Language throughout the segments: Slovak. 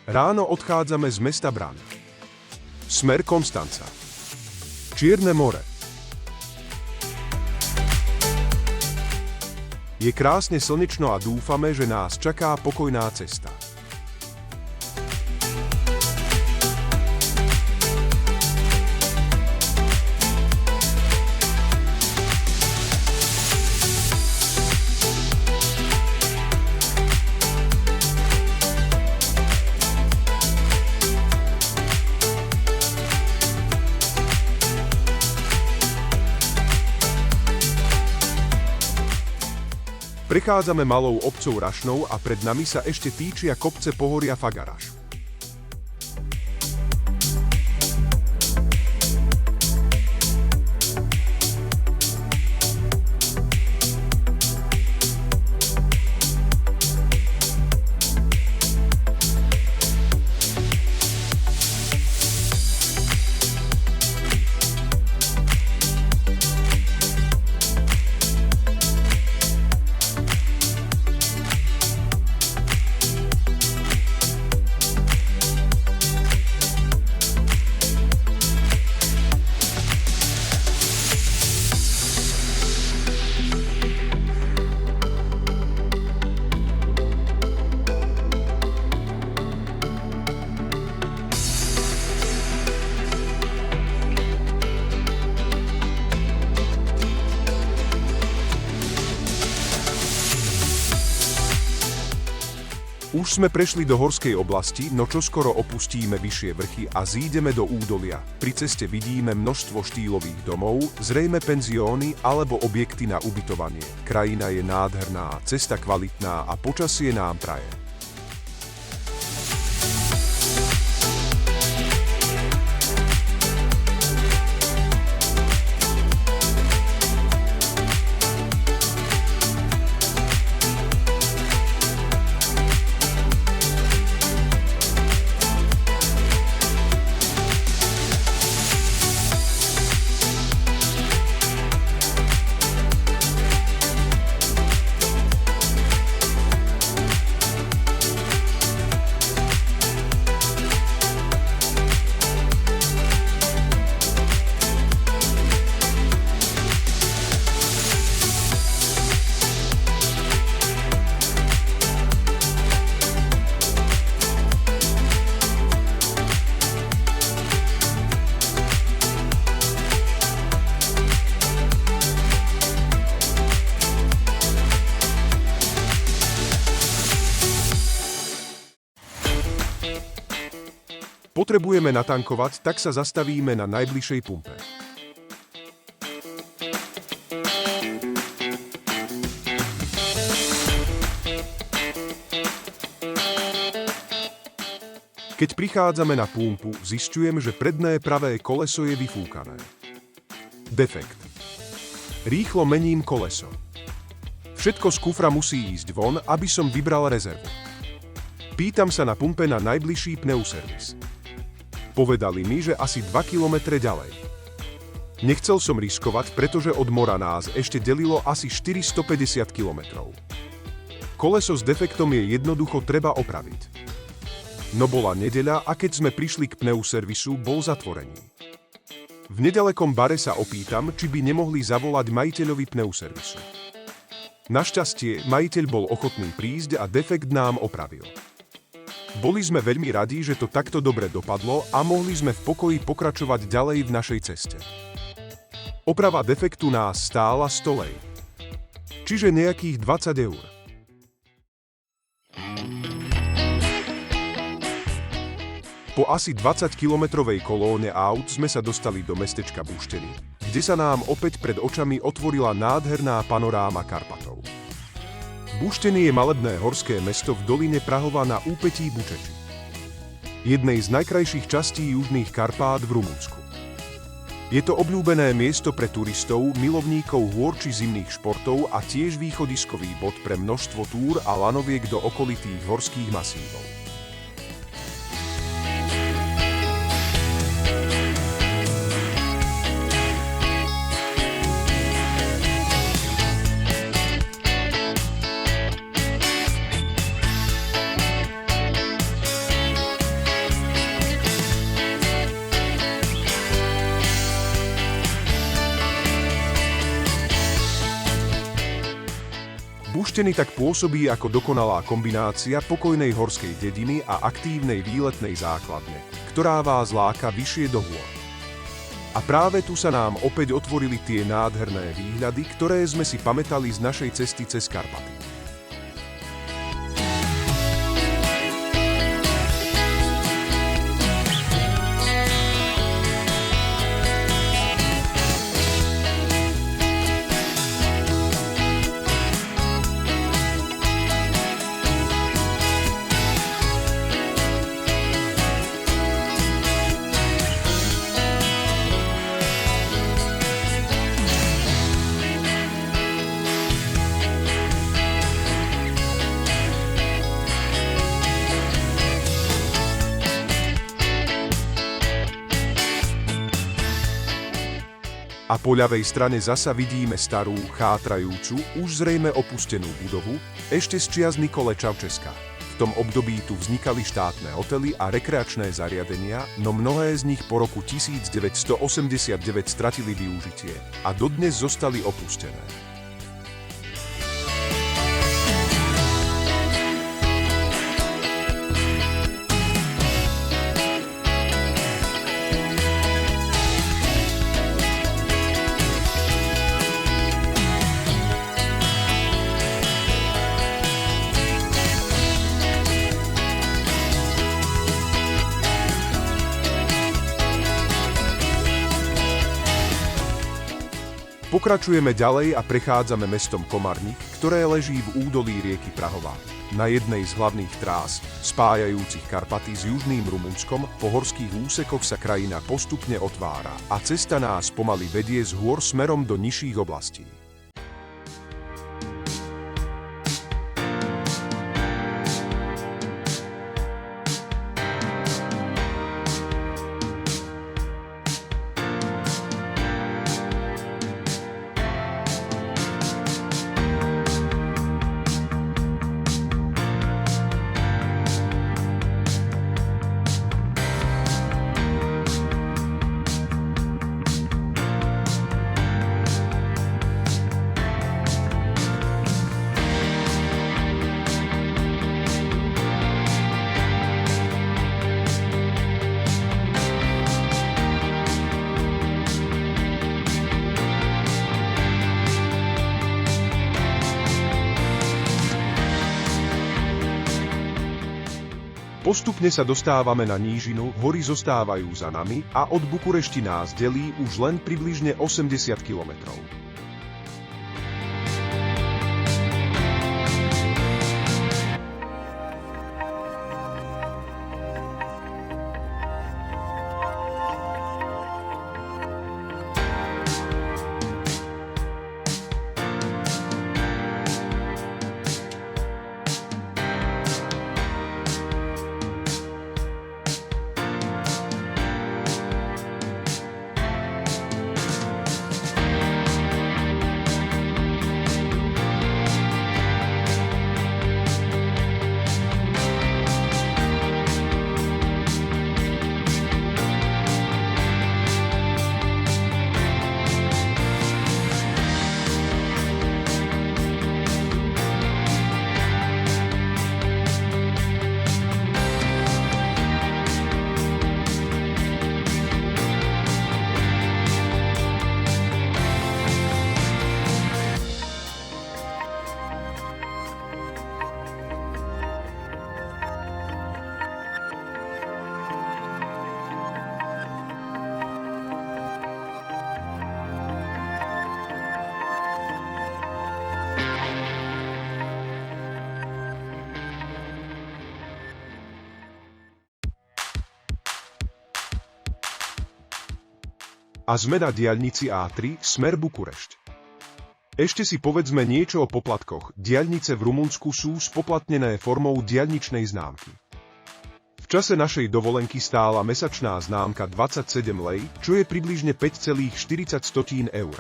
Ráno odchádzame z mesta Bran. Smer Konstanca. Čierne more. Je krásne slnečno a dúfame, že nás čaká pokojná cesta. Prechádzame malou obcou Rašnou a pred nami sa ešte týčia kopce pohoria Fagaraš. Už sme prešli do horskej oblasti, no čoskoro opustíme vyššie vrchy a zídeme do údolia. Pri ceste vidíme množstvo štýlových domov, zrejme penzióny alebo objekty na ubytovanie. Krajina je nádherná, cesta kvalitná a počasie nám praje. Potrebujeme natankovať, tak sa zastavíme na najbližšej pumpe. Keď prichádzame na pumpu, zisťujem, že predné pravé koleso je vyfúkané. Defekt. Rýchlo mením koleso. Všetko z kufra musí ísť von, aby som vybral rezervu. Pýtam sa na pumpe na najbližší pneuservis. Povedali mi, že asi 2 kilometre ďalej. Nechcel som riskovať, pretože od mora nás ešte delilo asi 450 kilometrov. Koleso s defektom je jednoducho treba opraviť. No bola nedeľa a keď sme prišli k pneuservisu, bol zatvorený. V nedalekom bare sa opýtam, či by nemohli zavolať majiteľovi pneuservisu. Našťastie, majiteľ bol ochotný prísť a defekt nám opravil. Boli sme veľmi radi, že to takto dobre dopadlo a mohli sme v pokoji pokračovať ďalej v našej ceste. Oprava defektu nás stála 100 lej. Čiže nejakých 20 eur. Po asi 20-kilometrovej kolóne aut sme sa dostali do mestečka Bušteny, kde sa nám opäť pred očami otvorila nádherná panoráma Karpatov. Bušteny je malebné horské mesto v doline Prahova na úpetí Bučeči. Jednej z najkrajších častí južných Karpát v Rumunsku. Je to obľúbené miesto pre turistov, milovníkov hôr či zimných športov a tiež východiskový bod pre množstvo túr a lanoviek do okolitých horských masívov. Pustený tak pôsobí ako dokonalá kombinácia pokojnej horskej dediny a aktívnej výletnej základne, ktorá vás láka vyššie do hôr. A práve tu sa nám opäť otvorili tie nádherné výhľady, ktoré sme si pamätali z našej cesty cez Karpaty. A po ľavej strane zasa vidíme starú, chátrajúcu, už zrejme opustenú budovu, ešte z čias Nikole Čaučeska. V tom období tu vznikali štátne hotely a rekreačné zariadenia, no mnohé z nich po roku 1989 stratili využitie a dodnes zostali opustené. Pokračujeme ďalej a prechádzame mestom Komarník, ktoré leží v údolí rieky Prahova. Na jednej z hlavných trás, spájajúcich Karpaty s južným Rumunskom, po horských úsekoch sa krajina postupne otvára a cesta nás pomaly vedie z hôr smerom do nižších oblastí. Postupne sa dostávame na nížinu, hory zostávajú za nami a od Bukurešti nás delí už len približne 80 kilometrov. A sme na diaľnici A3, smer Bukurešť. Ešte si povedzme niečo o poplatkoch. Diaľnice v Rumunsku sú spoplatnené formou diaľničnej známky. V čase našej dovolenky stála mesačná známka 27 lej, čo je približne 5,40 €.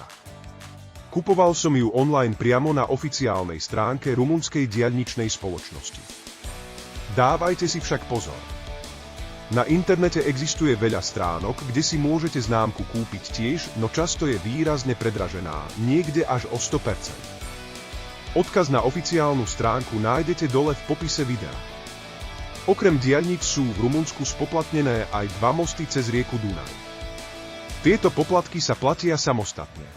Kupoval som ju online priamo na oficiálnej stránke rumunskej diaľničnej spoločnosti. Dávajte si však pozor. Na internete existuje veľa stránok, kde si môžete známku kúpiť tiež, no často je výrazne predražená, niekde až o 100%. Odkaz na oficiálnu stránku nájdete dole v popise videa. Okrem diaľnic sú v Rumunsku spoplatnené aj 2 mosty cez rieku Dunaj. Tieto poplatky sa platia samostatne.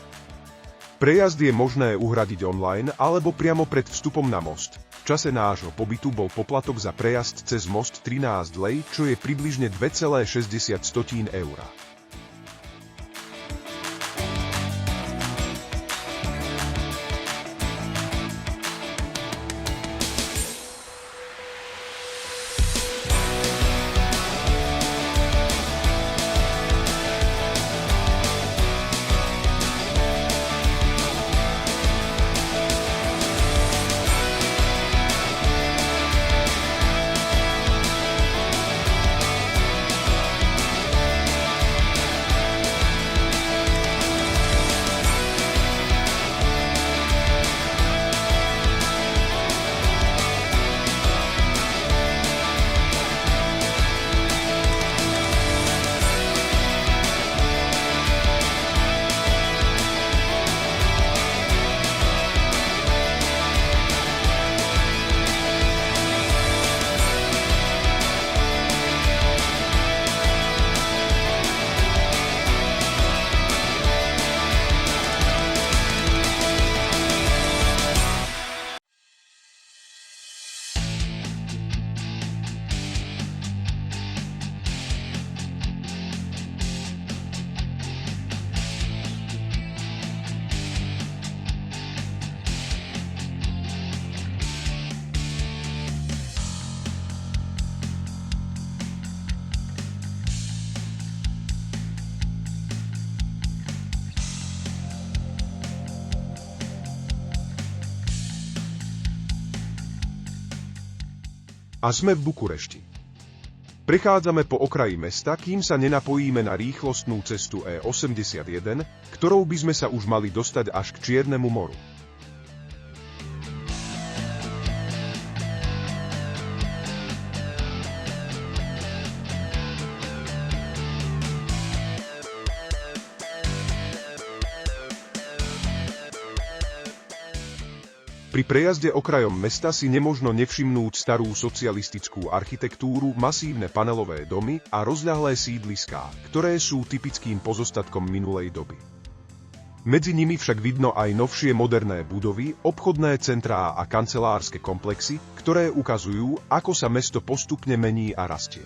Prejazd je možné uhradiť online alebo priamo pred vstupom na most. V čase nášho pobytu bol poplatok za prejazd cez most 13 lej, čo je približne 2,60 €. A sme v Bukurešti. Prechádzame po okraji mesta, kým sa nenapojíme na rýchlostnú cestu E81, ktorou by sme sa už mali dostať až k Čiernemu moru. Pri prejazde okrajom mesta si nemožno nevšimnúť starú socialistickú architektúru, masívne panelové domy a rozľahlé sídliská, ktoré sú typickým pozostatkom minulej doby. Medzi nimi však vidno aj novšie moderné budovy, obchodné centrá a kancelárske komplexy, ktoré ukazujú, ako sa mesto postupne mení a rastie.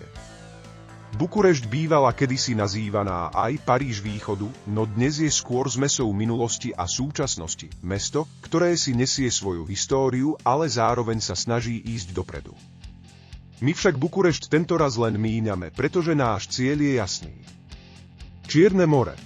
Bukurešť bývala kedysi nazývaná aj Paríž východu, no dnes je skôr zmesou minulosti a súčasnosti, mesto, ktoré si nesie svoju históriu, ale zároveň sa snaží ísť dopredu. My však Bukurešť tentoraz len míňame, pretože náš cieľ je jasný. Čierne more.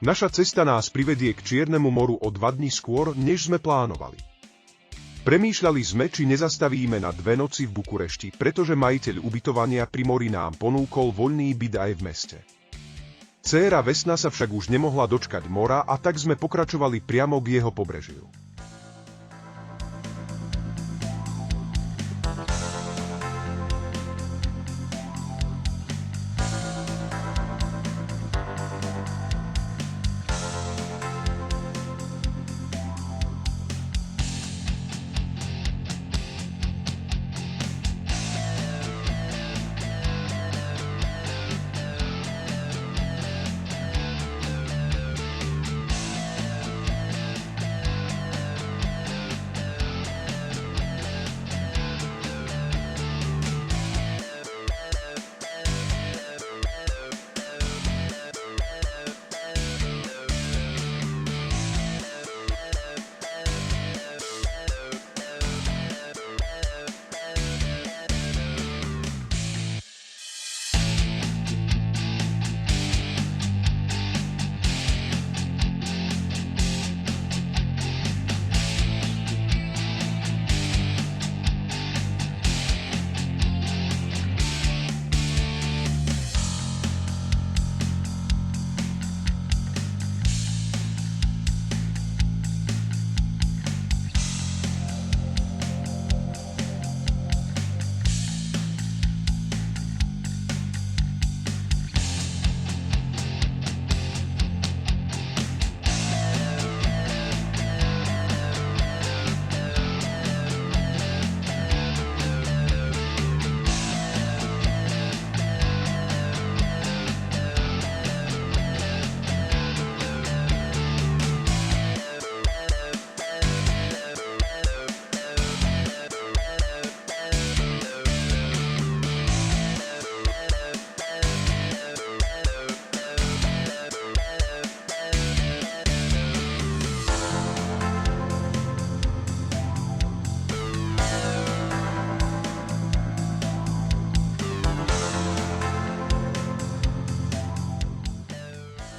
Naša cesta nás privedie k Čiernemu moru o 2 dni skôr, než sme plánovali. Premýšľali sme, či nezastavíme na 2 noci v Bukurešti, pretože majiteľ ubytovania pri mori nám ponúkol voľný byt aj v meste. Dcéra Vesna sa však už nemohla dočkať mora a tak sme pokračovali priamo k jeho pobrežiu.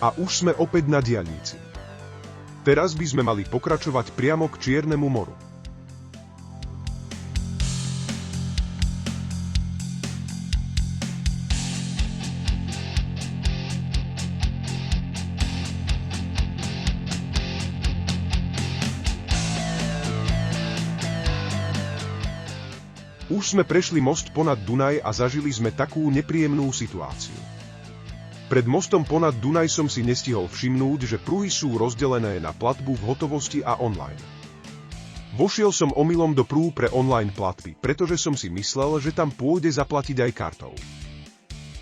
A už sme opäť na diaľnici. Teraz by sme mali pokračovať priamo k Čiernemu moru. Už sme prešli most ponad Dunaj a zažili sme takú nepríjemnú situáciu. Pred mostom ponad Dunaj som si nestihol všimnúť, že pruhy sú rozdelené na platbu v hotovosti a online. Vošiel som omylom do prúhu pre online platby, pretože som si myslel, že tam pôjde zaplatiť aj kartou.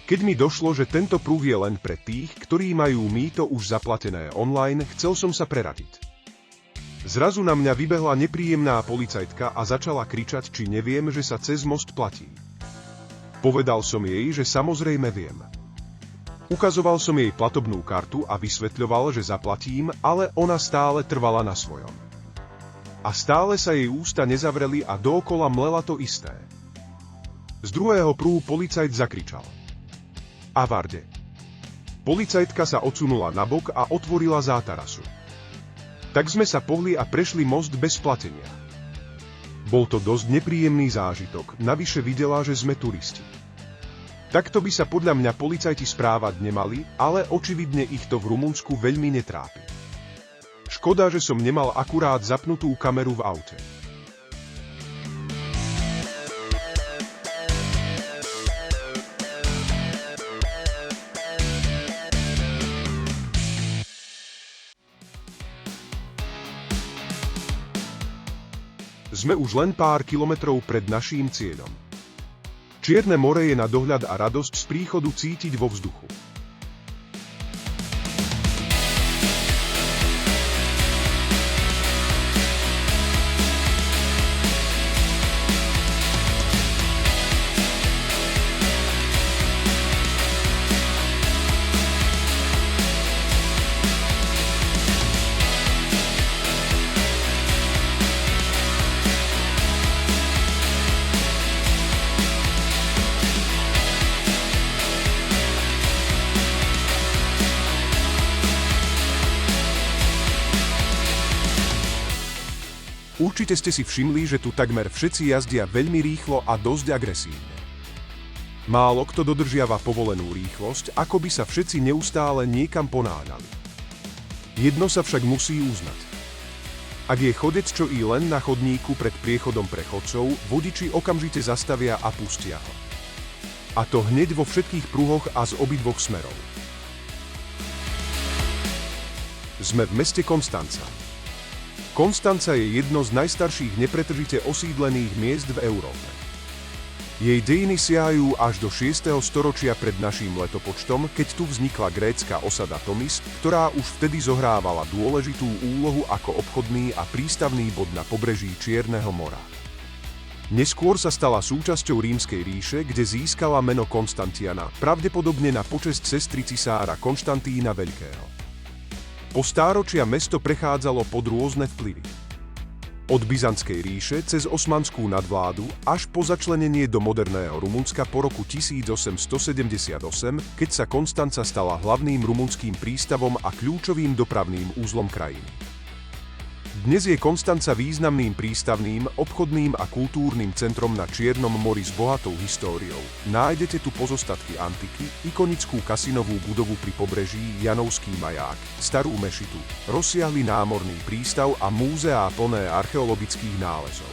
Keď mi došlo, že tento pruh je len pre tých, ktorí majú mýto už zaplatené online, chcel som sa preradiť. Zrazu na mňa vybehla nepríjemná policajtka a začala kričať, či neviem, že sa cez most platí. Povedal som jej, že samozrejme viem. Ukazoval som jej platobnú kartu a vysvetľoval, že zaplatím, ale ona stále trvala na svojom. A stále sa jej ústa nezavreli a dookola mlela to isté. Z druhého pruhu policajt zakričal: Avarde! Policajtka sa odsunula nabok a otvorila zátarasu. Tak sme sa pohli a prešli most bez platenia. Bol to dosť nepríjemný zážitok, navyše videla, že sme turisti. Takto by sa podľa mňa policajti správať nemali, ale očividne ich to v Rumunsku veľmi netrápi. Škoda, že som nemal akurát zapnutú kameru v aute. Sme už len pár kilometrov pred naším cieľom. Čierne more je na dohľad a radosť z príchodu cítiť vo vzduchu. Určite ste si všimli, že tu takmer všetci jazdia veľmi rýchlo a dosť agresívne. Málo kto dodržiava povolenú rýchlosť, ako by sa všetci neustále niekam ponáhľali. Jedno sa však musí uznať. Ak je chodec čo i len na chodníku pred priechodom pre chodcov, vodiči okamžite zastavia a pustia ho. A to hneď vo všetkých pruhoch a z obidvoch smerov. Sme v meste Konstanca. Konstanca je jedno z najstarších nepretržite osídlených miest v Európe. Jej dejiny siahajú až do 6. storočia pred naším letopočtom, keď tu vznikla grécka osada Tomis, ktorá už vtedy zohrávala dôležitú úlohu ako obchodný a prístavný bod na pobreží Čierneho mora. Neskôr sa stala súčasťou Rímskej ríše, kde získala meno Konstantiana, pravdepodobne na počesť sestry cisára Konštantína Veľkého. Po stáročia mesto prechádzalo pod rôzne vplyvy. Od Byzantskej ríše cez osmanskú nadvládu až po začlenenie do moderného Rumunska po roku 1878, keď sa Konstanca stala hlavným rumunským prístavom a kľúčovým dopravným úzlom krajiny. Dnes je Konstanca významným prístavným, obchodným a kultúrnym centrom na Čiernom mori s bohatou históriou. Nájdete tu pozostatky antiky, ikonickú kasinovú budovu pri pobreží, Janovský maják, starú mešitu, rozsiahly námorný prístav a múzeá plné archeologických nálezov.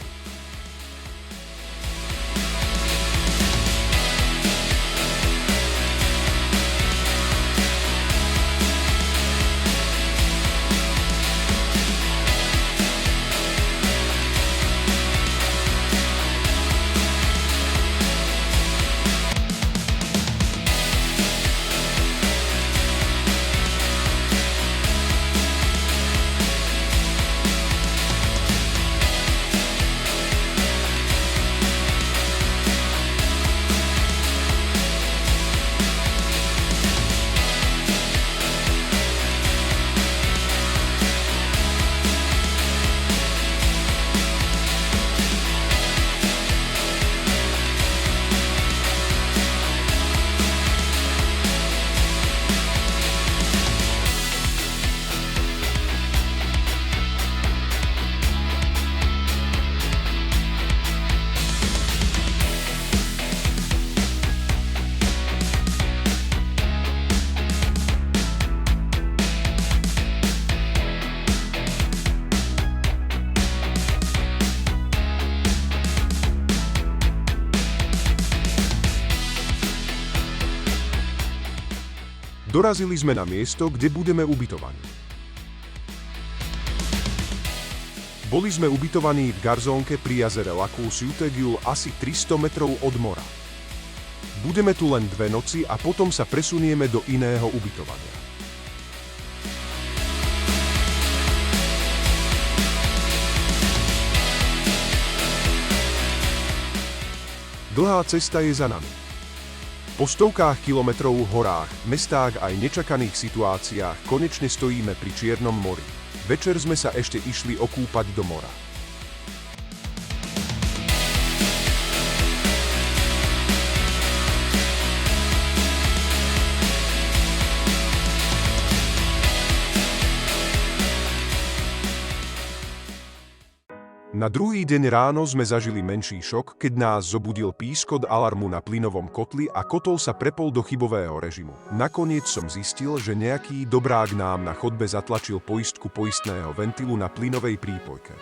Dorazili sme na miesto, kde budeme ubytovaní. Boli sme ubytovaní v garzónke pri jazere Lac Siutegiul asi 300 metrov od mora. Budeme tu len 2 noci a potom sa presunieme do iného ubytovania. Dlhá cesta je za nami. Po stovkách kilometrov v horách, mestách aj nečakaných situáciách konečne stojíme pri Čiernom mori. Večer sme sa ešte išli okúpať do mora. Na druhý deň ráno sme zažili menší šok, keď nás zobudil pískot alarmu na plynovom kotli a kotol sa prepol do chybového režimu. Nakoniec som zistil, že nejaký dobrák nám na chodbe zatlačil poistku poistného ventilu na plynovej prípojke.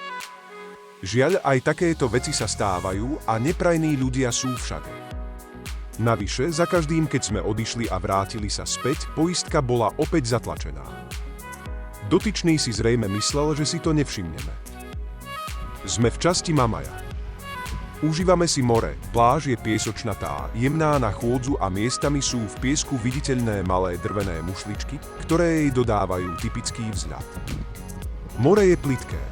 Žiaľ, aj takéto veci sa stávajú a neprajní ľudia sú všade. Navyše, za každým, keď sme odišli a vrátili sa späť, poistka bola opäť zatlačená. Dotyčný si zrejme myslel, že si to nevšimneme. Sme v časti Mamaja. Užívame si more, pláž je piesočnatá, jemná na chôdzu a miestami sú v piesku viditeľné malé drvené mušličky, ktoré jej dodávajú typický vzhľad. More je plitké.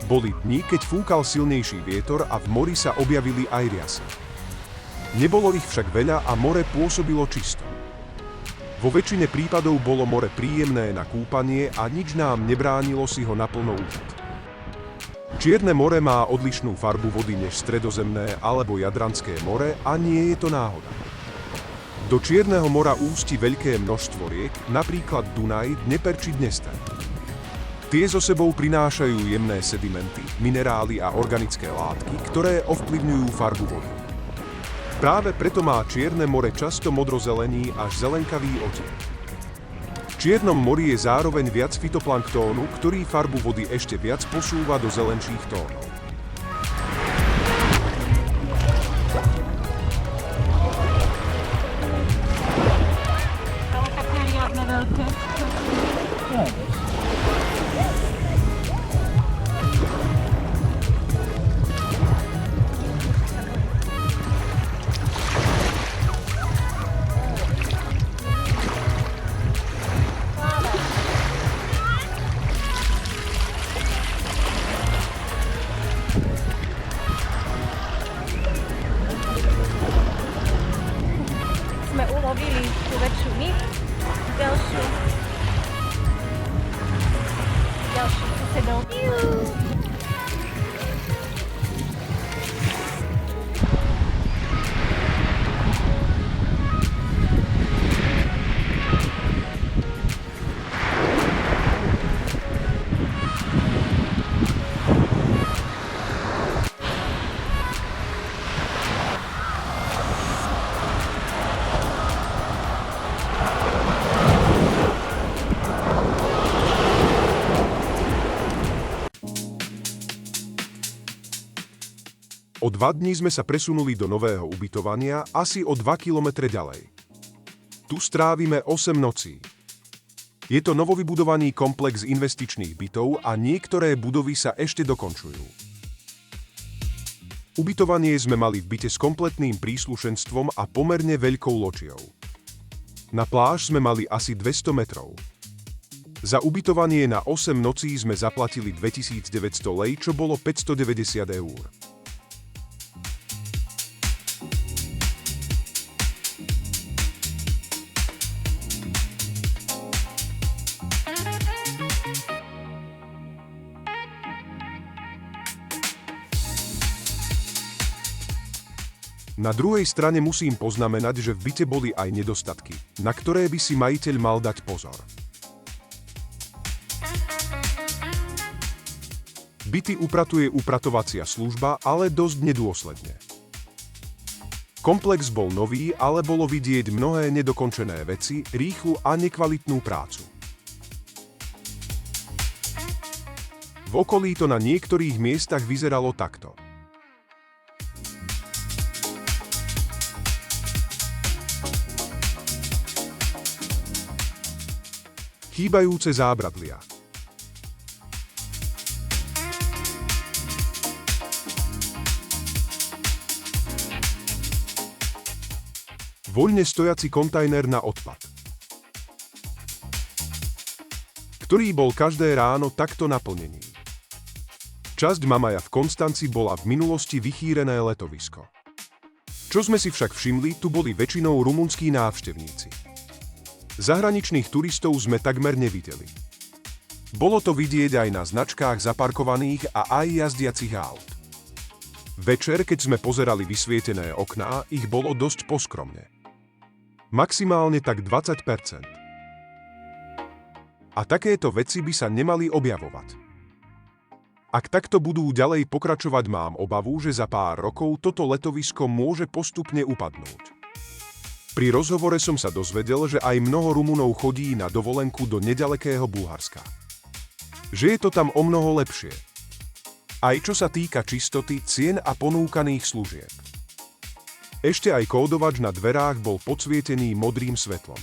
Boli dni, keď fúkal silnejší vietor a v mori sa objavili aj riasy. Nebolo ich však veľa a more pôsobilo čisto. Vo väčšine prípadov bolo more príjemné na kúpanie a nič nám nebránilo si ho naplno užívať. Čierne more má odlišnú farbu vody než Stredozemné alebo Jadranské more a nie je to náhoda. Do Čierneho mora ústi veľké množstvo riek, napríklad Dunaj, Dneper či Dnester. Tie so sebou prinášajú jemné sedimenty, minerály a organické látky, ktoré ovplyvňujú farbu vody. Práve preto má Čierne more často modrozelený až zelenkavý odtieň. V Čiernom mori je zároveň viac fytoplanktónu, ktorý farbu vody ešte viac posúva do zelenších tónov. Ale také riadne veľké. Sme ulovili tú väčšiu my, ďalšiu susedov. O 2 dní sme sa presunuli do nového ubytovania asi o 2 kilometre ďalej. Tu strávime 8 nocí. Je to novovybudovaný komplex investičných bytov a niektoré budovy sa ešte dokončujú. Ubytovanie sme mali v byte s kompletným príslušenstvom a pomerne veľkou loďou. Na pláž sme mali asi 200 metrov. Za ubytovanie na 8 nocí sme zaplatili 2900 lei, čo bolo 590 eur. Na druhej strane musím poznamenať, že v byte boli aj nedostatky, na ktoré by si majiteľ mal dať pozor. Byty upratuje upratovacia služba, ale dosť nedôsledne. Komplex bol nový, ale bolo vidieť mnohé nedokončené veci, rýchlu a nekvalitnú prácu. V okolí to na niektorých miestach vyzeralo takto. Chýbajúce zábradlia. Voľne stojaci kontajner na odpad, ktorý bol každé ráno takto naplnený. Časť Mamaja v Konstanci bola v minulosti vychýrené letovisko. Čo sme si však všimli, tu boli väčšinou rumunskí návštevníci. Zahraničných turistov sme takmer nevideli. Bolo to vidieť aj na značkách zaparkovaných a aj jazdiacich aut. Večer, keď sme pozerali vysvietené okná, ich bolo dosť poskromne. Maximálne tak 20%. A takéto veci by sa nemali objavovať. Ak takto budú ďalej pokračovať, mám obavu, že za pár rokov toto letovisko môže postupne upadnúť. Pri rozhovore som sa dozvedel, že aj mnoho Rumunov chodí na dovolenku do nedalekého Bulharska. Že je to tam omnoho lepšie. Aj čo sa týka čistoty, cien a ponúkaných služieb. Ešte aj kódovač na dverách bol podsvietený modrým svetlom.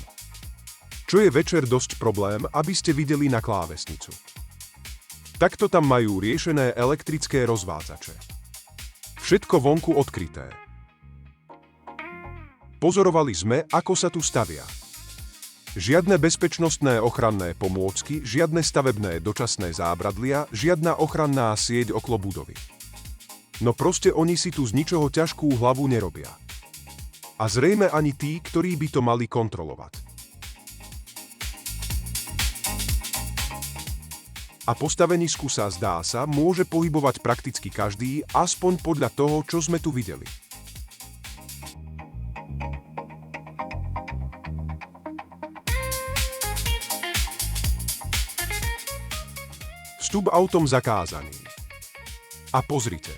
Čo je večer dosť problém, aby ste videli na klávesnicu. Takto tam majú riešené elektrické rozvádzače. Všetko vonku odkryté. Pozorovali sme, ako sa tu stavia. Žiadne bezpečnostné ochranné pomôcky, žiadne stavebné dočasné zábradlia, žiadna ochranná sieť okolo budovy. No proste oni si tu z ničoho ťažkú hlavu nerobia. A zrejme ani tí, ktorí by to mali kontrolovať. A postavenisku sa, zdá sa, môže pohybovať prakticky každý, aspoň podľa toho, čo sme tu videli. Vstup autom zakázaný. A pozrite.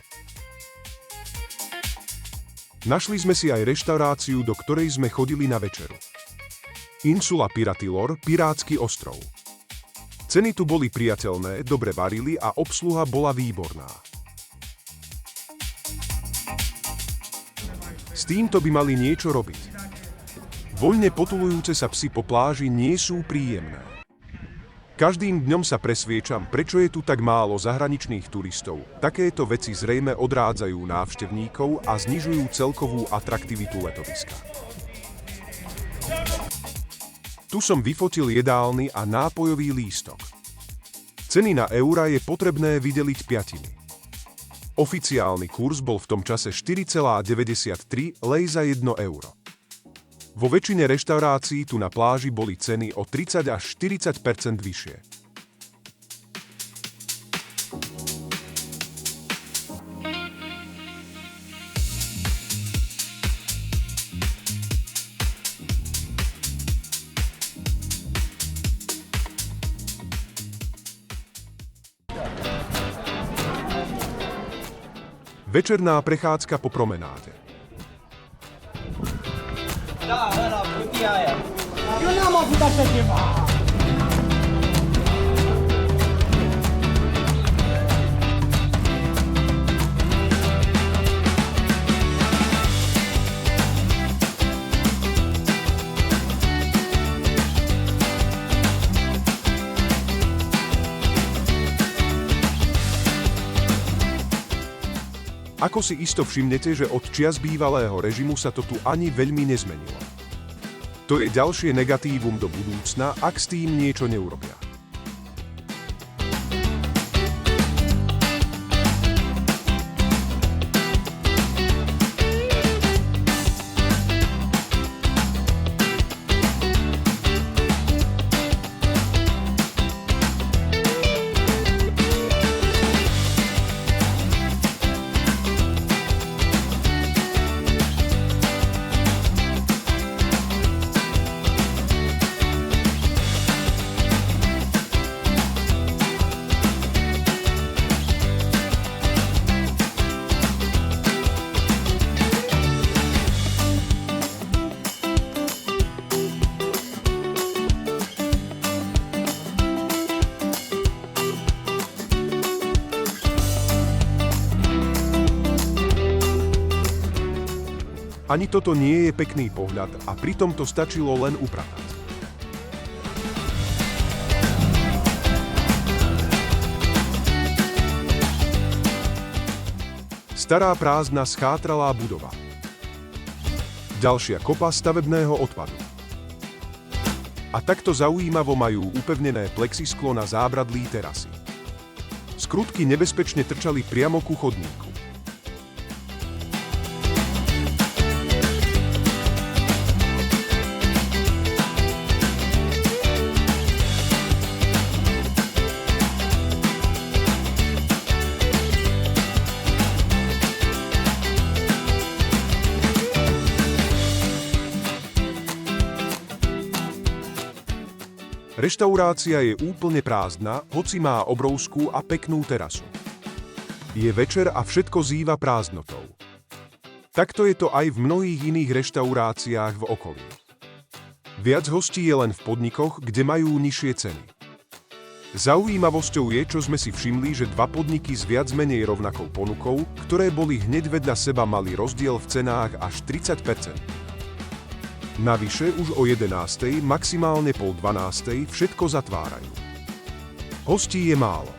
Našli sme si aj reštauráciu, do ktorej sme chodili na večeru. Insula Piratilor, Pirátsky ostrov. Ceny tu boli priateľné, dobre varili a obsluha bola výborná. S týmto by mali niečo robiť. Voľne potulujúce sa psi po pláži nie sú príjemné. Každým dňom sa presviečam, prečo je tu tak málo zahraničných turistov. Takéto veci zrejme odrádzajú návštevníkov a znižujú celkovú atraktivitu letoviska. Tu som vyfotil jedálny a nápojový lístok. Ceny na eura je potrebné vydeliť piatimi. Oficiálny kurz bol v tom čase 4,93 lej za 1 euro. Vo väčšine reštaurácií tu na pláži boli ceny o 30 až 40% vyššie. Večerná prechádzka po promenáde. Da, ăla, cutia aia. Eu n-am avut așa ceva. Ako si isto všimnete, že od čias bývalého režimu sa to tu ani veľmi nezmenilo. To je ďalšie negatívum do budúcna, ak s tým niečo neurobia. Ani toto nie je pekný pohľad a pritom to stačilo len upratať. Stará prázdna schátralá budova. Ďalšia kopa stavebného odpadu. A takto zaujímavo majú upevnené plexisklo na zábradlí terasy. Skrutky nebezpečne trčali priamo ku chodníku. Reštaurácia je úplne prázdna, hoci má obrovskú a peknú terasu. Je večer a všetko zýva prázdnotou. Takto je to aj v mnohých iných reštauráciách v okolí. Viac hostí je len v podnikoch, kde majú nižšie ceny. Zaujímavosťou je, čo sme si všimli, že dva podniky s viac menej rovnakou ponukou, ktoré boli hneď vedľa seba, mali rozdiel v cenách až 30%. Navyše už o 11:00, maximálne pol 12:00 všetko zatvárajú. Hostí je málo.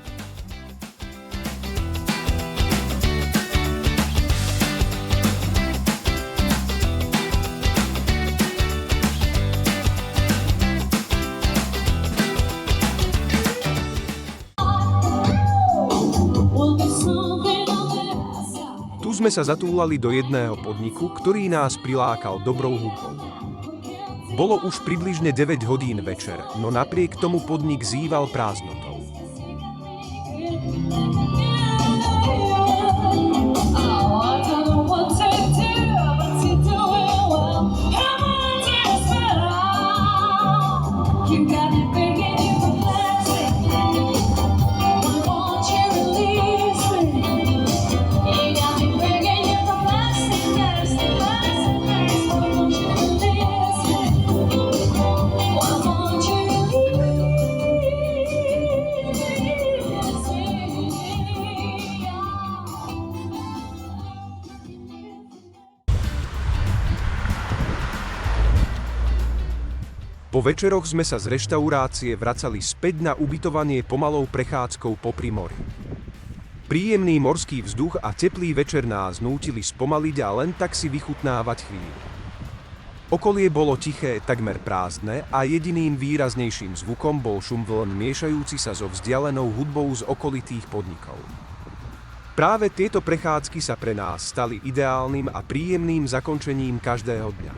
Tu sme sa zatúlali do jedného podniku, ktorý nás prilákal dobrou hudbou. Bolo už približne 9 hodín večer, no napriek tomu podnik zýval prázdnotou. Po večeroch sme sa z reštaurácie vracali späť na ubytovanie pomalou prechádzkou popri mori. Príjemný morský vzduch a teplý večer nás nútili spomaliť a len tak si vychutnávať chvíľu. Okolie bolo tiché, takmer prázdne a jediným výraznejším zvukom bol šum vln miešajúci sa so vzdialenou hudbou z okolitých podnikov. Práve tieto prechádzky sa pre nás stali ideálnym a príjemným zakončením každého dňa.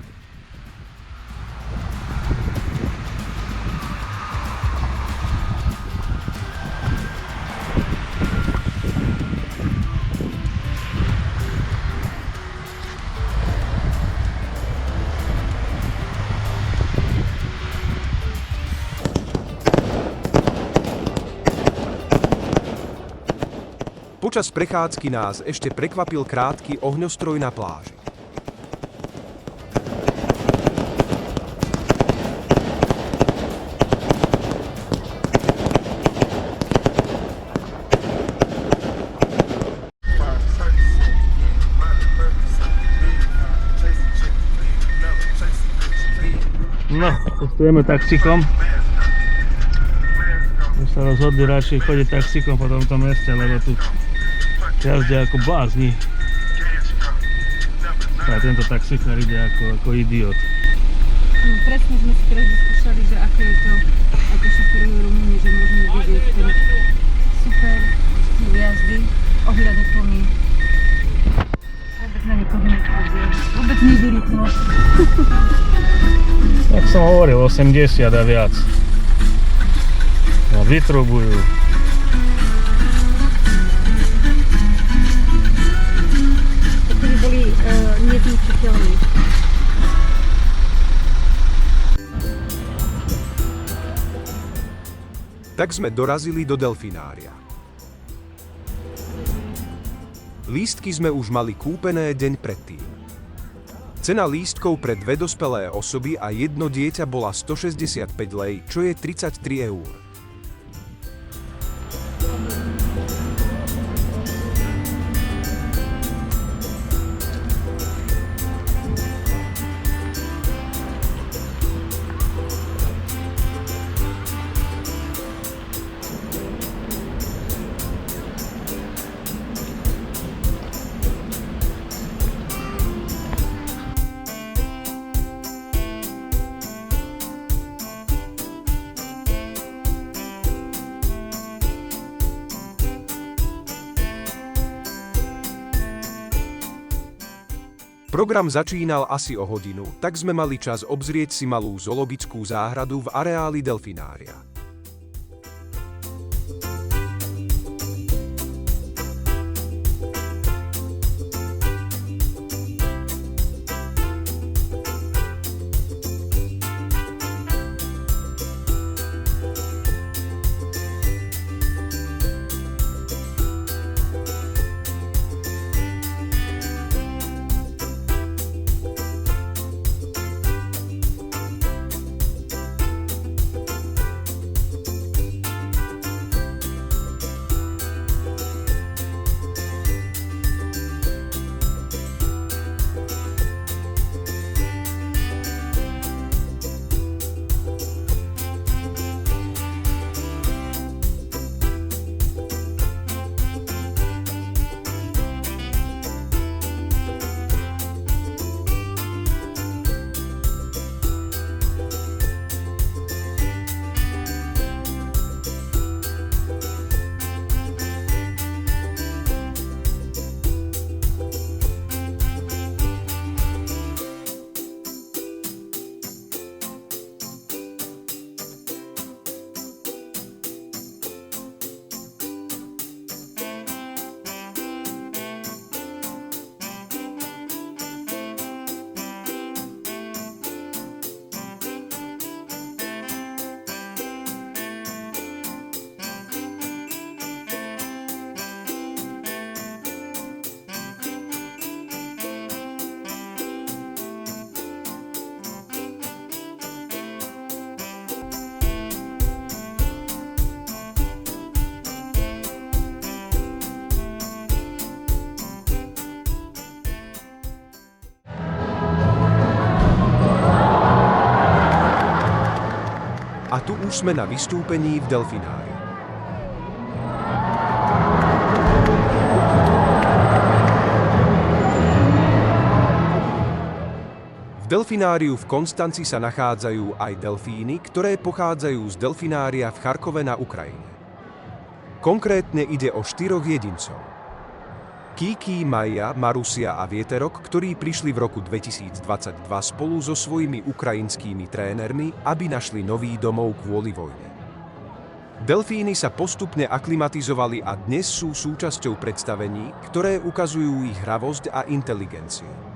Počas prechádzky nás ešte prekvapil krátky ohňostroj na pláži. No, cestujeme taxikom. My sa rozhodli radšej chodiť taxikom po tomto meste, lebo tu jazdia ako blázni. A tento taxikár ide ako idiot. No, presne sme si teraz vyskúšali, že aké je to, ako šoferujú Rumúni, že môžeme vidieť ten super štýl jazdy, ohľaduplný. Vôbec na nikoho nepôjde, vôbec nejde rýchlo. Jak som hovoril, 80 a viac. No, vytrubujú. Keby boli nezničiteľní. Tak sme dorazili do delfinária. Lístky sme už mali kúpené deň predtým. Cena lístkov pre 2 dospelé osoby a jedno dieťa bola 165 lei, čo je 33 eur. Program začínal asi o hodinu, tak sme mali čas obzrieť si malú zoologickú záhradu v areáli delfinária. A tu už sme na vystúpení v delfinári. V delfináriu v Konstanci sa nachádzajú aj delfíny, ktoré pochádzajú z delfinária v Charkove na Ukrajine. Konkrétne ide o 4 jedincov. Kiki, Maja, Marusia a Vieterok, ktorí prišli v roku 2022 spolu so svojimi ukrajinskými trénermi, aby našli nový domov kvôli vojne. Delfíny sa postupne aklimatizovali a dnes sú súčasťou predstavení, ktoré ukazujú ich hravosť a inteligenciu.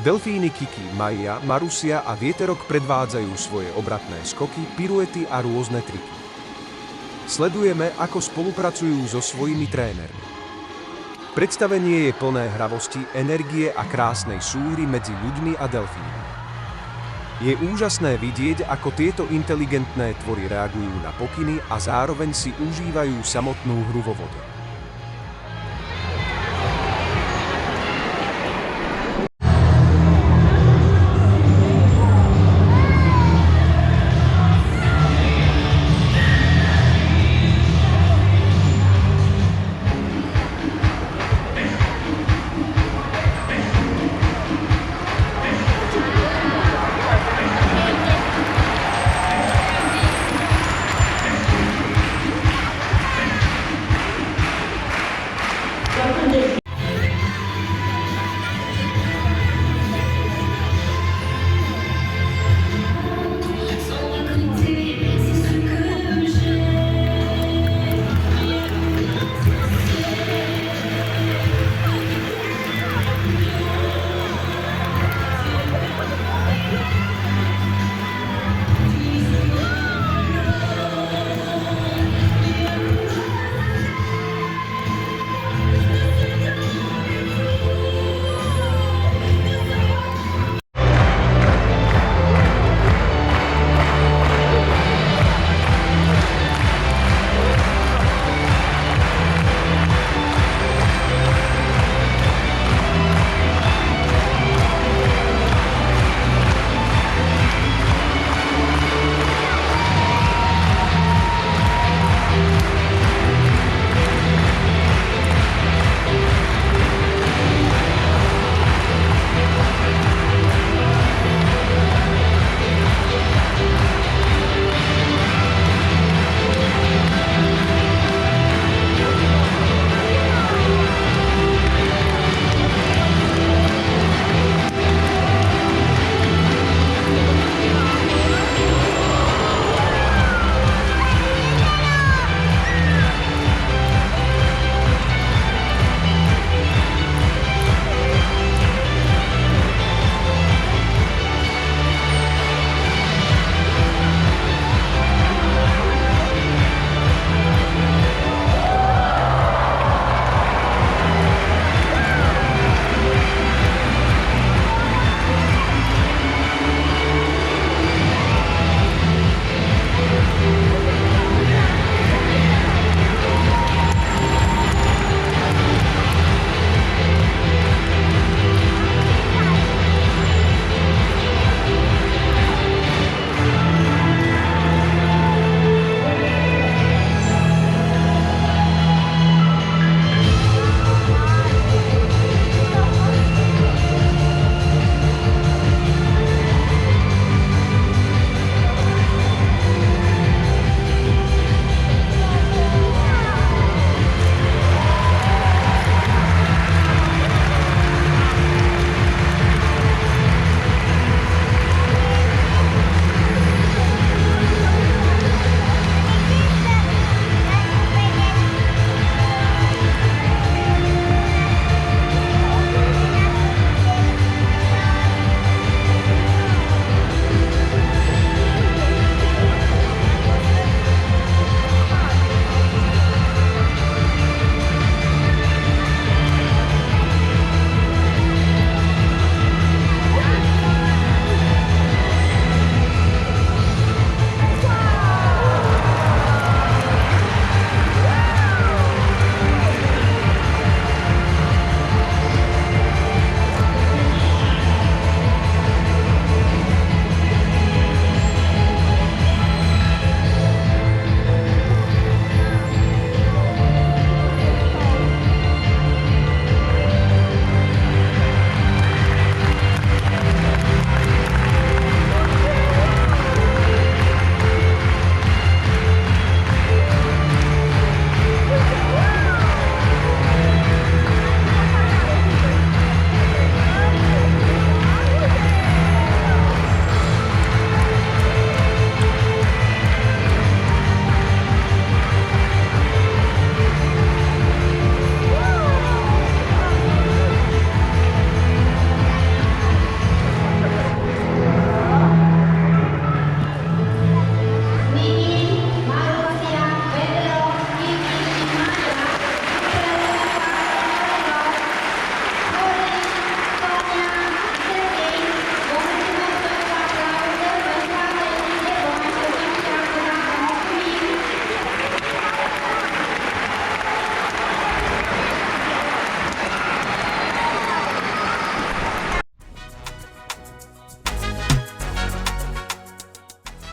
Delfíny Kiki, Maja, Marusia a Vieterok predvádzajú svoje obratné skoky, piruety a rôzne triky. Sledujeme, ako spolupracujú so svojimi trénermi. Predstavenie je plné hravosti, energie a krásnej súhry medzi ľuďmi a delfínmi. Je úžasné vidieť, ako tieto inteligentné tvory reagujú na pokyny a zároveň si užívajú samotnú hru vo vode.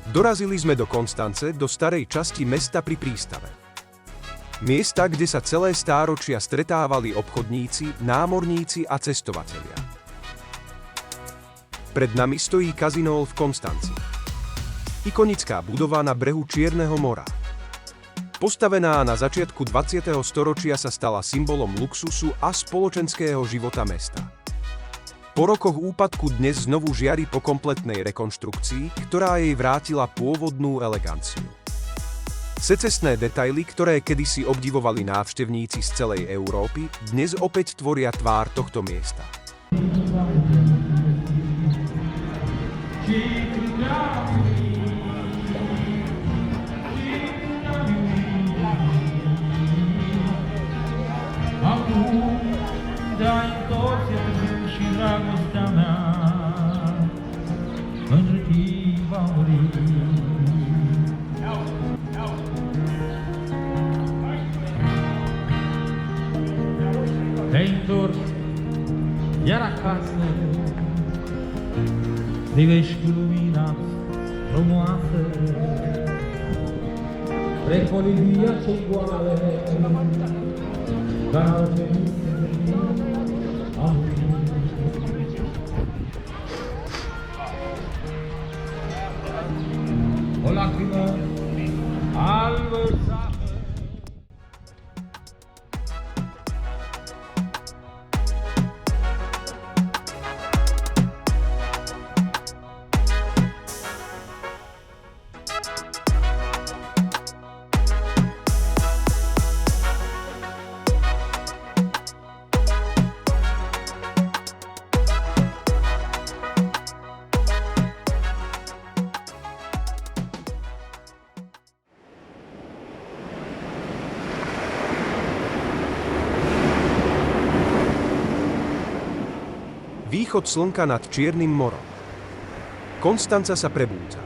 Dorazili sme do Konstance, do starej časti mesta pri prístave. Miesta, kde sa celé stáročia stretávali obchodníci, námorníci a cestovatelia. Pred nami stojí Kazinol v Konstanci. Ikonická budova na brehu Čierneho mora. Postavená na začiatku 20. storočia sa stala symbolom luxusu a spoločenského života mesta. Po rokoch úpadku dnes znovu žiari po kompletnej rekonštrukcii, ktorá jej vrátila pôvodnú eleganciu. Secesné detaily, ktoré kedysi obdivovali návštevníci z celej Európy, dnes opäť tvoria tvár tohto miesta. Reindor, iar acasă, privești cu lumina frumoasă, spre colivia ce-i goale, dar ce nu se am. O lacrimă albă safă. Východ slnka nad Čiernym morom. Konstanca sa prebúdza.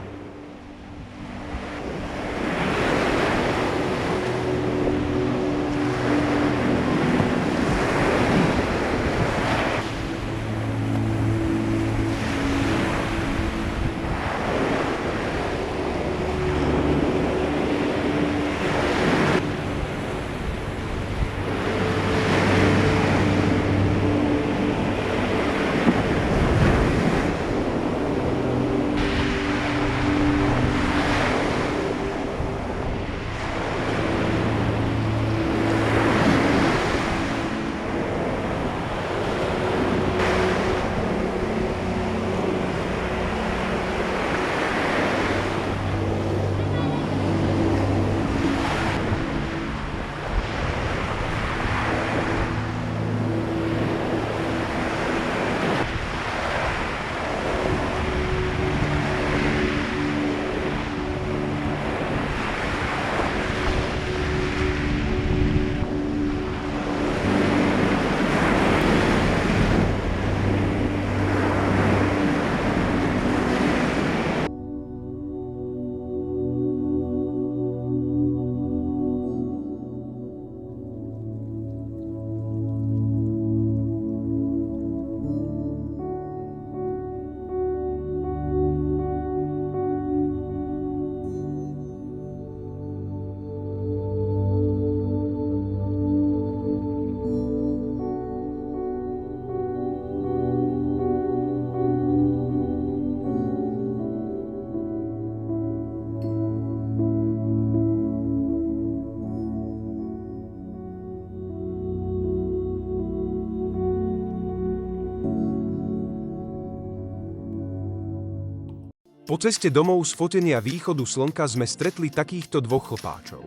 Po ceste domov z fotenia východu slnka sme stretli takýchto dvoch chlpáčov.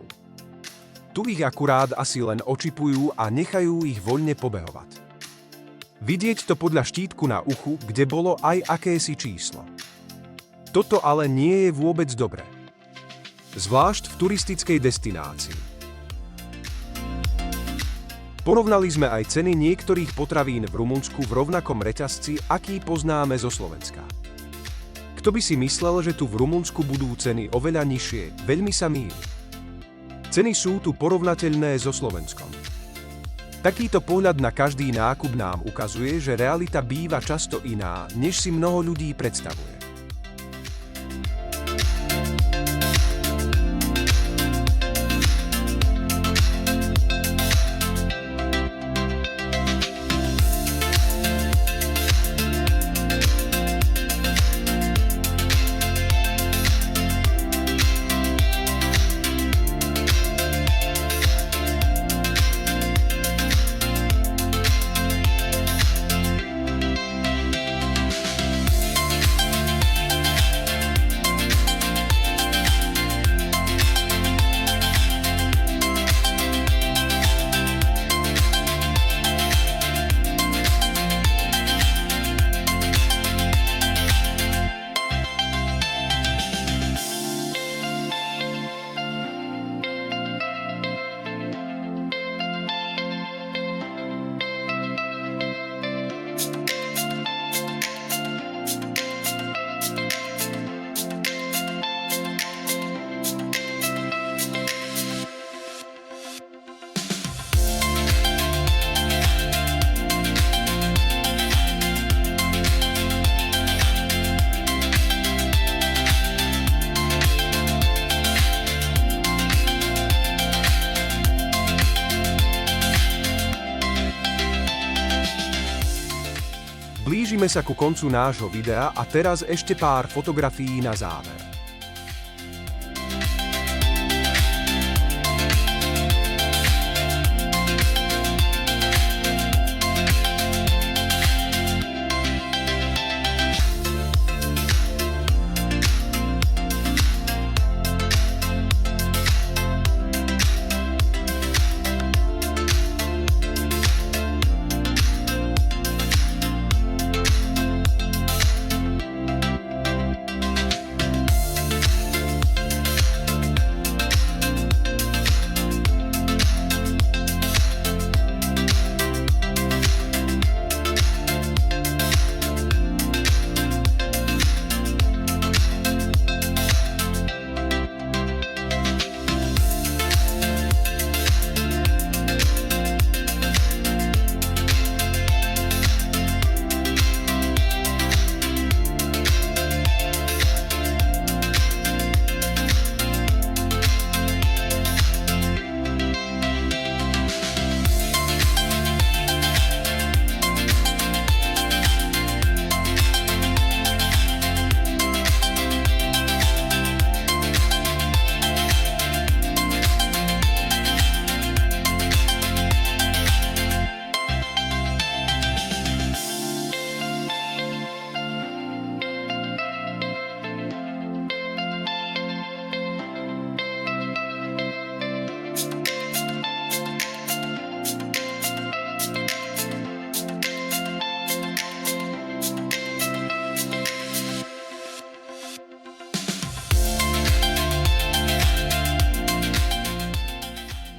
Tu ich akurát asi len očipujú a nechajú ich voľne pobehovať. Vidieť to podľa štítku na uchu, kde bolo aj akési číslo. Toto ale nie je vôbec dobré. Zvlášť v turistickej destinácii. Porovnali sme aj ceny niektorých potravín v Rumunsku v rovnakom reťazci, aký poznáme zo Slovenska. Kto by si myslel, že tu v Rumunsku budú ceny oveľa nižšie, veľmi sa mýli. Ceny sú tu porovnateľné so Slovenskom. Takýto pohľad na každý nákup nám ukazuje, že realita býva často iná, než si mnoho ľudí predstavuje. Blížime sa ku koncu nášho videa a teraz ešte pár fotografií na záver.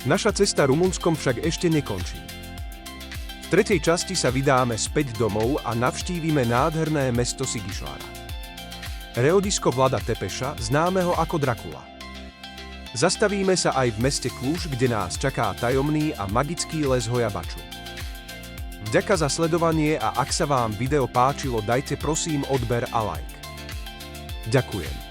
Naša cesta Rumunskom však ešte nekončí. V tretej časti sa vydáme späť domov a navštívime nádherné mesto Sighisoara. Reodisko Vlada Tepeša, známeho ako Drakula. Zastavíme sa aj v meste Cluj, kde nás čaká tajomný a magický les Hoja Baču. Vďaka za sledovanie a ak sa vám video páčilo, dajte prosím odber a like. Ďakujem.